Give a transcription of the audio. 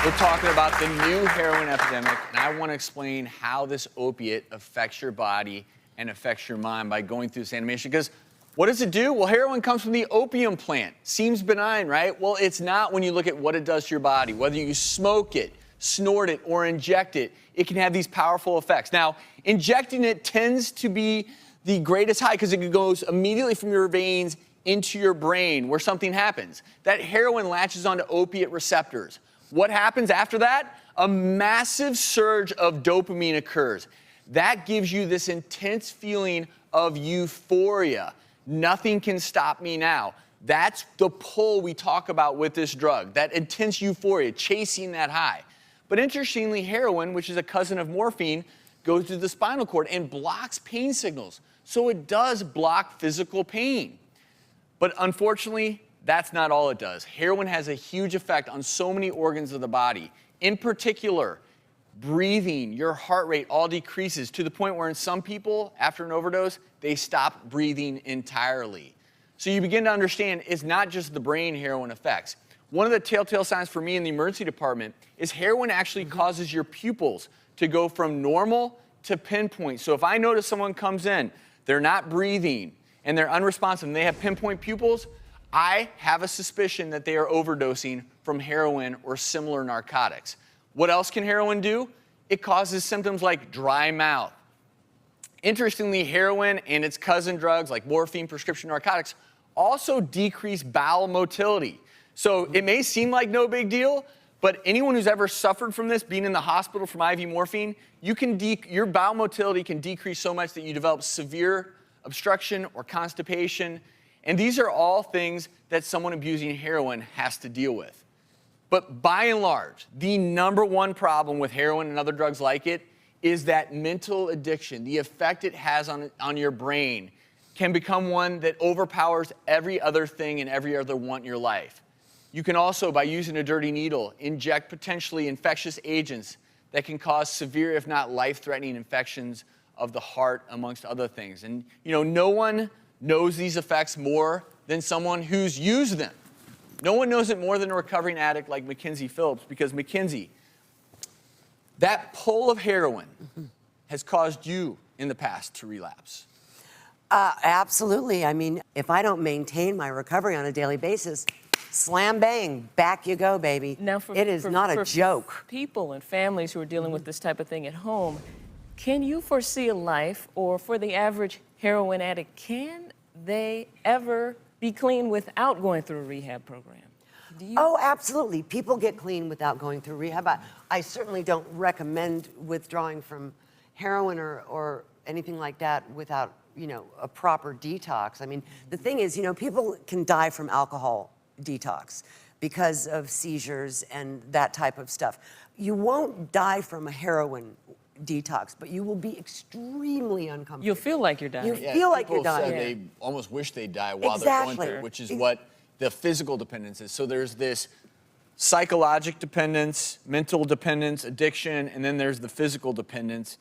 We're talking about the new heroin epidemic, and I want to explain how this opiate affects your body and affects your mind by going through this animation. Because what does it do? Well, heroin comes from the opium plant. Seems benign, right? Well, it's not when you look at what it does to your body. Whether you smoke it, snort it, or inject it, it can have these powerful effects. Now, injecting it tends to be the greatest high because it goes immediately from your veins into your brain where something happens. That heroin latches onto opiate receptors. What happens after that? A massive surge of dopamine occurs. That gives you this intense feeling of euphoria. Nothing can stop me now. That's the pull we talk about with this drug, that intense euphoria, chasing that high. But interestingly, heroin, which is a cousin of morphine, goes to the spinal cord and blocks pain signals. So it does block physical pain. But unfortunately, that's not all it does. Heroin has a huge effect on so many organs of the body. In particular, breathing, your heart rate all decreases to the point where in some people, after an overdose, they stop breathing entirely. So you begin to understand it's not just the brain heroin affects. One of the telltale signs for me in the emergency department is heroin actually causes your pupils to go from normal to pinpoint. So if I notice someone comes in, they're not breathing, and they're unresponsive, and they have pinpoint pupils, I have a suspicion that they are overdosing from heroin or similar narcotics. What else can heroin do? It causes symptoms like dry mouth. Interestingly, heroin and its cousin drugs like morphine, prescription narcotics, also decrease bowel motility. So it may seem like no big deal, but anyone who's ever suffered from this, being in the hospital from IV morphine, your bowel motility can decrease so much that you develop severe obstruction or constipation. And these are all things that someone abusing heroin has to deal with. But by and large, the number one problem with heroin and other drugs like it is that mental addiction. The effect it has on your brain can become one that overpowers every other thing and every other want in your life. You can also, by using a dirty needle, inject potentially infectious agents that can cause severe, if not life-threatening infections of the heart, amongst other things. And no one knows these effects more than someone who's used them. No one knows it more than a recovering addict like Mackenzie Phillips, because Mackenzie, that pull of heroin has caused you in the past to relapse. Absolutely. I mean, if I don't maintain my recovery on a daily basis, slam bang, back you go, baby. Now it is not a joke. People and families who are dealing with this type of thing at home, can you foresee a life, or for the average heroin addict, can they ever be clean without going through a rehab program? Oh, absolutely. People get clean without going through rehab. I certainly don't recommend withdrawing from heroin or anything like that without, a proper detox. I mean, the thing is, people can die from alcohol detox because of seizures and that type of stuff. You won't die from a heroin detox, but you will be extremely uncomfortable. You'll feel like you're dying. You feel like you're dying. People said they almost wish they die while they're going through it, which is what the physical dependence is. So there's this psychological dependence, mental dependence, addiction, and then there's the physical dependence.